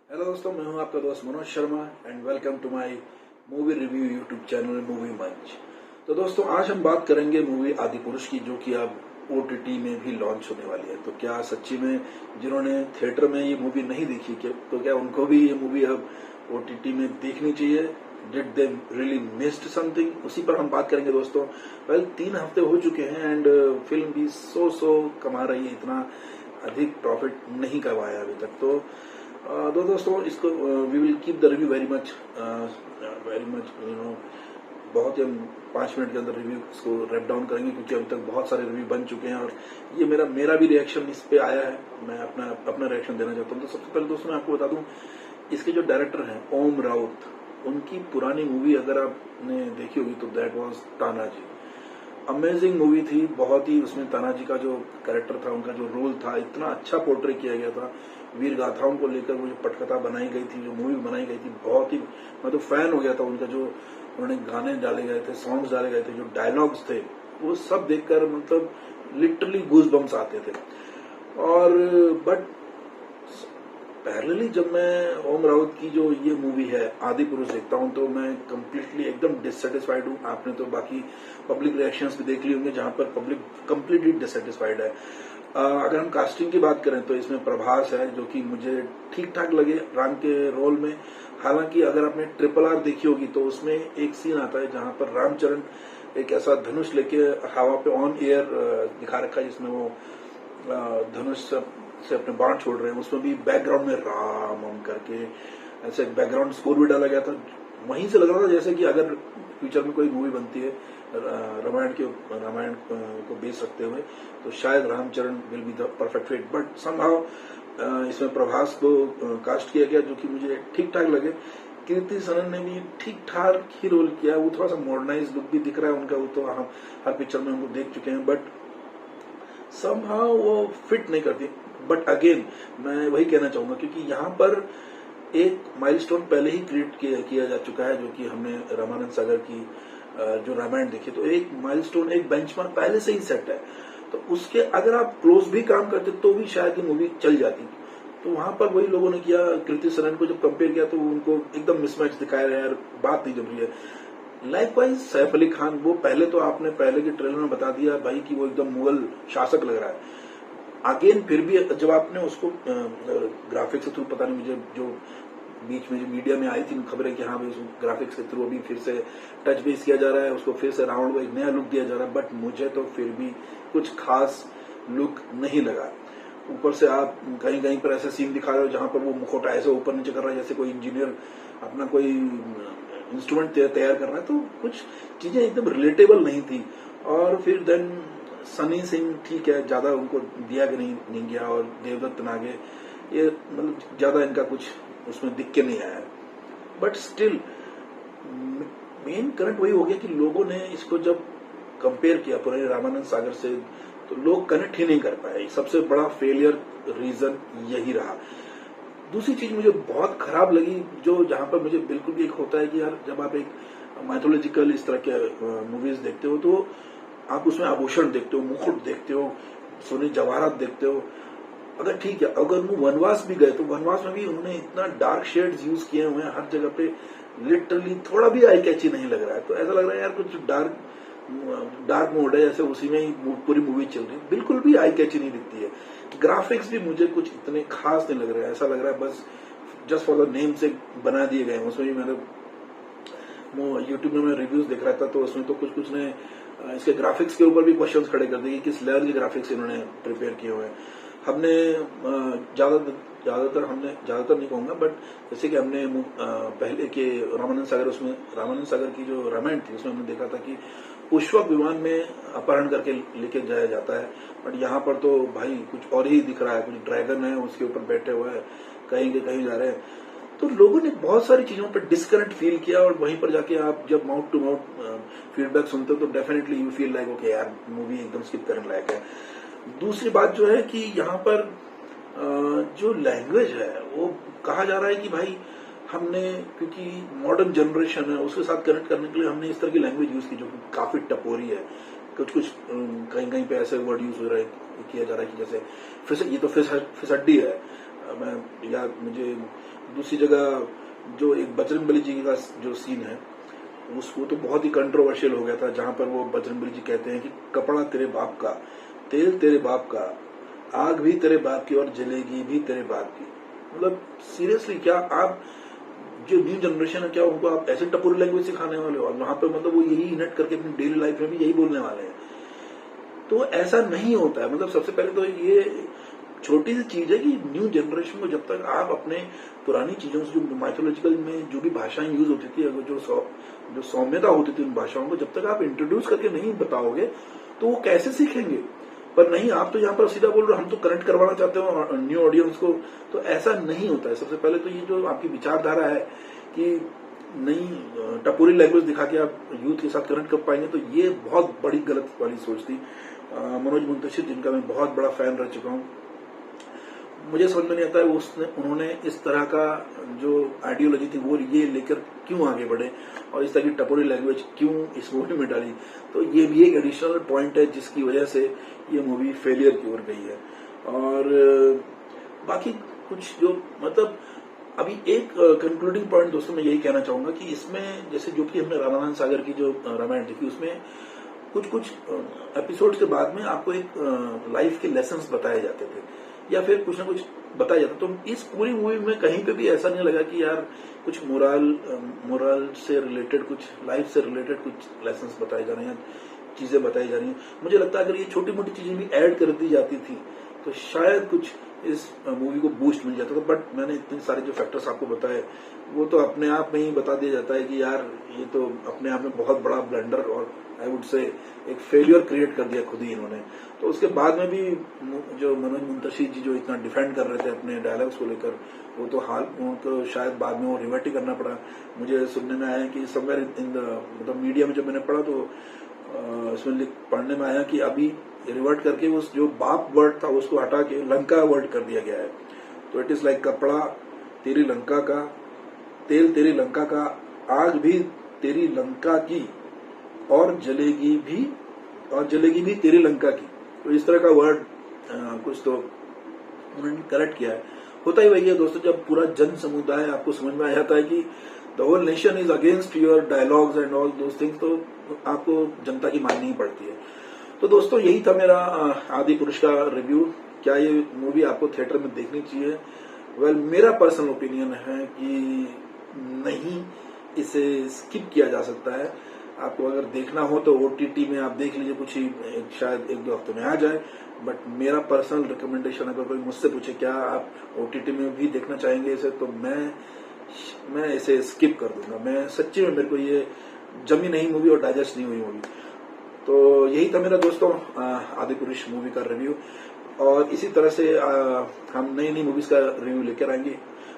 Hello दोस्तों, मैं हूं आपका दोस्त Manoj Sharma and welcome to my movie review YouTube channel movie Manch. तो दोस्तों, आज हम बात करेंगे मूवी आदिपुरुष की, जो कि अब ओटीटी में भी लॉन्च होने वाली है। तो क्या सच्ची में जिन्होंने थिएटर में ये मूवी नहीं देखी तो क्या उनको भी ये मूवी अब ओटीटी में देखनी चाहिए? Did they really missed something? उसी पर हम बात करेंगे दोस्तों। वेल, 3 हफ्ते हो चुके हैं एंड फिल्म भी सो कमा रही है, इतना अधिक प्रॉफिट नहीं करवाया अभी तक। तो दोस्तों, इसको we will keep the review very much बहुत ही हम 5 मिनट के अंदर रिव्यू इसको रैप डाउन करेंगे, क्योंकि अभी तक बहुत सारे रिव्यू बन चुके हैं और ये मेरा भी रिएक्शन इस पे आया है। मैं अपना रिएक्शन देना चाहता हूँ। तो सबसे पहले दोस्तों, मैं आपको बता दूं, इसके जो डायरेक्टर हैं ओम राउत, उनकी पुरानी मूवी अगर आपने देखी होगी तो that was Tanaji. Amazing movie थी, बहुत ही। उसमें तानाजी का जो कैरेक्टर था, उनका जो रोल था, इतना अच्छा पोर्ट्रे किया गया था। वीर गाथाओं को लेकर वो जो पटकथा बनाई गई थी, जो मूवी बनाई गई थी, बहुत ही, मैं तो फैन हो गया था उनका। जो उन्होंने गाने डाले गए थे, सॉन्ग्स डाले गए थे, जो डायलॉग्स थे, वो सब देखकर मतलब लिटरली गूज बम्स आते थे। और बट पैरेलली जब मैं ओम राउत की जो ये मूवी है आदिपुरुष देखता हूं, तो मैं कंप्लीटली एकदम डिससेटिस्फाइड हूं। आपने तो बाकी पब्लिक रिएक्शंस भी देख ली होंगे, जहां पर पब्लिक कंप्लीटली डिससेटिस्फाइड है। अगर हम कास्टिंग की बात करें तो इसमें प्रभास है, जो कि मुझे ठीक ठाक लगे राम के रोल में। हालांकि अगर आपने RRR देखी होगी तो उसमें एक सीन आता है जहां पर रामचरण एक ऐसा धनुष लेके हवा पे ऑन एयर दिखा रखा है, जिसमें वो धनुष से अपने बाण छोड़ रहे हैं। उसमें भी बैकग्राउंड में राम करके ऐसे बैकग्राउंड स्कोर भी डाला गया था। वहीं से लग रहा था जैसे कि अगर फ्यूचर में कोई मूवी बनती है रामायण को बेस रखते हुए, तो शायद Ram Charan will be the perfect fit. But somehow इसमें प्रभास को कास्ट किया गया, जो कि मुझे ठीक ठाक लगे। कीर्ति सनन ने भी ठीक ठाक ही रोल किया। वो थोड़ा सा मॉडर्नाइज लुक भी दिख रहा है उनका, वो तो हम हर पिक्चर में हमको देख चुके हैं, बट समहाउ वो फिट नहीं करती। बट अगेन मैं वही कहना चाहूंगा, क्योंकि यहाँ पर एक माइलस्टोन पहले ही क्रिएट किया जा चुका है, जो कि हमने रामानंद सागर की जो रामायण देखी, तो एक माइलस्टोन, एक बेंचमार्क पहले से ही सेट है। तो उसके अगर आप क्लोज भी काम करते तो भी शायद ये मूवी चल जाती। तो वहां पर वही लोगों ने किया। कृति सनन को जब कंपेयर किया तो उनको एकदम मिसमैच दिखाया गया, यार बात नहीं जम रही है। लाइकवाइज सैफ अली खान, वो पहले तो आपने पहले के ट्रेलर में बता दिया भाई कि वो एकदम मुगल शासक लग रहा है। अगेन फिर भी जब आपने उसको ग्राफिक्स के थ्रू, पता नहीं मुझे, जो बीच में जो मीडिया में आई थी खबरें कि हाँ भाई ग्राफिक्स के थ्रू अभी फिर से टच बेस किया जा रहा है, उसको फिर से राउंड में एक नया लुक दिया जा रहा है, बट मुझे तो फिर भी कुछ खास लुक नहीं लगा। ऊपर से आप कहीं कहीं पर ऐसे सीन दिखा रहे हो जहां पर वो मुखौटा ऐसे ऊपर नीचे कर रहा है, जैसे कोई इंजीनियर अपना कोई इंस्ट्रूमेंट तैयार कर रहा है। तो कुछ चीजें एकदम रिलेटेबल नहीं थी। और फिर देन सनी सिंह, ठीक है, ज्यादा उनको दिया भी नहीं गया, और देवदत्त नागे, ये मतलब ज्यादा इनका कुछ उसमें दिख के नहीं आया। बट स्टिल मेन करंट वही हो गया कि लोगों ने इसको जब कंपेयर किया पुराने रामानंद सागर से, तो लोग कनेक्ट ही नहीं कर पाए। सबसे बड़ा फेलियर रीजन यही रहा। दूसरी चीज मुझे बहुत खराब लगी, जो जहां पर मुझे बिल्कुल भी एक होता है कि यार, जब आप एक माइथोलॉजिकल इस तरह के मूवीज देखते हो, तो आप उसमें आभूषण देखते हो, मुकुट देखते हो, सोने जवाहरात देखते हो। अगर ठीक है, अगर वो वनवास भी गए तो वनवास में भी उन्होंने इतना डार्क शेड्स यूज किए हुए हैं हर जगह पे, लिटरली थोड़ा भी आई कैची नहीं लग रहा है। तो ऐसा लग रहा है यार कुछ डार्क मोड है, जैसे उसी में ही पूरी मूवी चल रही है। बिल्कुल भी आई कैची नहीं दिखती है। ग्राफिक्स भी मुझे कुछ इतने खास नहीं लग रहे हैं। ऐसा लग रहा है बस जस्ट फॉर द नेम से बना दिए गए हैं। उसमें भी मैंने यूट्यूब में मैं रिव्यूज देख रहा था, तो उसमें तो कुछ ने इसके ग्राफिक्स के ऊपर भी क्वेश्चंस खड़े कर दिए कि किस लेवल के ग्राफिक्स इन्होंने प्रिपेयर किए हुए हैं। हमने ज्यादातर नहीं कहूंगा, बट जैसे कि हमने पहले के रामानंद सागर की जो रामायण थी, उसमें हमने देखा था कि पुष्पक विमान में अपहरण करके लेके जाया जाता है। बट यहाँ पर तो भाई कुछ और ही दिख रहा है, कुछ ड्रैगन है उसके ऊपर बैठे हुए हैं, कहीं के कहीं जा रहे हैं। तो लोगों ने बहुत सारी चीजों पर डिस्कनेक्ट फील किया, और वहीं पर जाके आप जब माउथ टू माउथ फीडबैक सुनते हो तो definitely you feel like okay यार, मूवी एकदम स्किप करने लायक है। दूसरी बात जो है कि यहाँ पर जो लैंग्वेज है, वो कहा जा रहा है कि भाई हमने, क्योंकि मॉडर्न जनरेशन है, उसके साथ कनेक्ट करने के लिए हमने इस तरह की लैंग्वेज यूज की जो काफी टपोरी है। कुछ कहीं कहीं पे ऐसे वर्ड यूज हो रहा है, किया जा रहा है कि जैसे ये तो फिसड्डी है, मैं या मुझे दूसरी जगह जो एक बजरंगबली जी का जो सीन है वो तो बहुत ही कंट्रोवर्शियल हो गया था, जहां पर वो बजरंगबली जी कहते हैं कि कपड़ा तेरे बाप का, तेल तेरे बाप का, आग भी तेरे बाप की और जलेगी भी तेरे बाप की। मतलब सीरियसली, क्या आप जो न्यू जनरेशन है क्या उनको आप ऐसे टपोरी लैंग्वेज सिखाने वाले हो? और वहां पे मतलब वो यही इनेक्ट करके अपनी डेली लाइफ में भी यही बोलने वाले हैं। तो ऐसा नहीं होता है। मतलब सबसे पहले तो ये छोटी सी चीज है कि न्यू जनरेशन को जब तक आप अपने पुरानी चीजों से, जो माइथोलॉजिकल में जो भी भाषाएं यूज होती थी, अगर जो सौम्यता होती थी उन भाषाओं को जब तक आप इंट्रोड्यूस करके नहीं बताओगे तो वो कैसे सीखेंगे? पर नहीं, आप तो यहाँ पर सीधा बोल रहे हो हम तो कनेक्ट करवाना चाहते हो न्यू ऑडियंस को, तो ऐसा नहीं होता है। सबसे पहले तो ये जो आपकी विचारधारा है कि नई टपोरी लैंग्वेज दिखा के आप यूथ के साथ कनेक्ट कर पाएंगे, तो ये बहुत बड़ी गलत वाली सोच थी। मनोज मुंतशिर, जिनका मैं बहुत बड़ा फैन रह चुका हूँ, मुझे समझ में नहीं आता है उन्होंने इस तरह का जो आइडियोलॉजी थी वो ये लेकर क्यों आगे बढ़े और इस तरह की टपोरी लैंग्वेज क्यों इस मूवी में डाली। तो ये भी एक एडिशनल पॉइंट है जिसकी वजह से ये मूवी फेलियर की ओर गई है। और बाकी कुछ जो मतलब अभी एक कंक्लूडिंग पॉइंट दोस्तों मैं यही कहना चाहूंगा कि इसमें जैसे जो कि हमने रामानंद सागर की जो रामायण देखी, उसमें कुछ एपिसोड के बाद में आपको एक लाइफ के लेसन्स बताए जाते थे या फिर कुछ ना कुछ बताया जाता। तो इस पूरी मूवी में कहीं पे भी ऐसा नहीं लगा कि यार कुछ मोरल से रिलेटेड, कुछ लाइफ से रिलेटेड कुछ लेसन्स बताए जा रहे हैं, चीजें बताई जा रही हैं। मुझे लगता है अगर ये छोटी मोटी चीजें भी ऐड कर दी जाती थी तो शायद कुछ इस मूवी को बूस्ट मिल जाता था। बट मैंने इतने सारे जो फैक्टर्स आपको बताए वो तो अपने आप में ही बता दिया जाता है कि यार ये तो अपने आप में बहुत बड़ा ब्लंडर और आई वुड से एक फेलियर क्रिएट कर दिया खुद ही इन्होंने। तो उसके बाद में भी जो मनोज मुंतशिर जी जो इतना डिफेंड कर रहे थे अपने डायलॉग्स को लेकर, वो तो उनको शायद बाद में वो रिवर्ट ही करना पड़ा। मुझे सुनने में आया कि समवेयर इन द मतलब मीडिया में जब मैंने पढ़ा तो इसमें पढ़ने में आया कि अभी रिवर्ट करके उस जो बाप वर्ड था उसको हटा के लंका वर्ड कर दिया गया है। तो इट इज लाइक कपड़ा तेरी लंका का, तेल तेरी लंका का, आग भी तेरी लंका की और जलेगी भी तेरी लंका की। तो इस तरह का वर्ड कुछ तो उन्होंने करेक्ट किया है। होता ही वही है दोस्तों, जब पूरा जन समुदाय आपको समझ में आ जाता है कि the whole nation is against your dialogues and all those things, तो आपको जनता की माननी ही पड़ती है। तो दोस्तों यही था मेरा आदि पुरुष का रिव्यू। क्या ये मूवी आपको थिएटर में देखनी चाहिए? वेल, मेरा पर्सनल ओपिनियन है कि नहीं, इसे स्किप किया जा सकता है। आपको अगर देखना हो तो OTT में आप देख लीजिए, कुछ ही शायद 1-2 हफ्ते में आ जाए। बट मेरा पर्सनल रिकमेंडेशन, अगर कोई मुझसे पूछे क्या आप OTT में भी देखना चाहेंगे इसे, तो मैं इसे स्किप कर दूंगा। मैं सच्ची में, मेरे को ये जमी नहीं मूवी और डाइजेस्ट नहीं हुई मूवी। तो यही था मेरा दोस्तों आदि पुरुष मूवी का रिव्यू। और इसी तरह से हम नई मूवीज का रिव्यू लेकर आएंगे,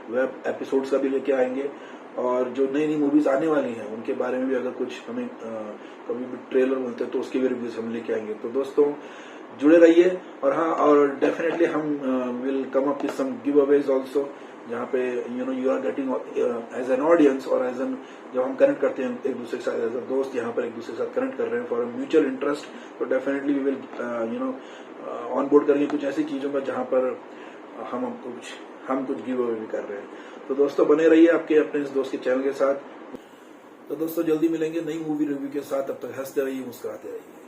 वेब एपिसोड्स का भी लेकर आएंगे, और जो नई मूवीज आने वाली हैं उनके बारे में भी अगर कुछ हमें कभी भी ट्रेलर मिलते हैं तो उसके भी रिव्यूज हम लेके आएंगे। तो दोस्तों जुड़े रहिए। और हाँ, और डेफिनेटली हम will come up with some giveaways also, जहाँ पे you are getting as an audience और एज एन, जब हम कनेक्ट करते हैं एक दूसरे के साथ एज अ दोस्त, यहाँ पर एक दूसरे के साथ कनेक्ट कर रहे हैं फॉर म्यूचुअल इंटरेस्ट, तो definitely we will onboard करेंगे कुछ ऐसी चीजों का जहाँ पर हम कुछ गिव अवे भी कर रहे हैं। तो दोस्तों बने रहिए आपके अपने इस दोस्त के चैनल के साथ। तो दोस्तों जल्दी मिलेंगे नई मूवी रिव्यू के साथ, तब तक हंसते रहिए, मुस्कुराते रहिए।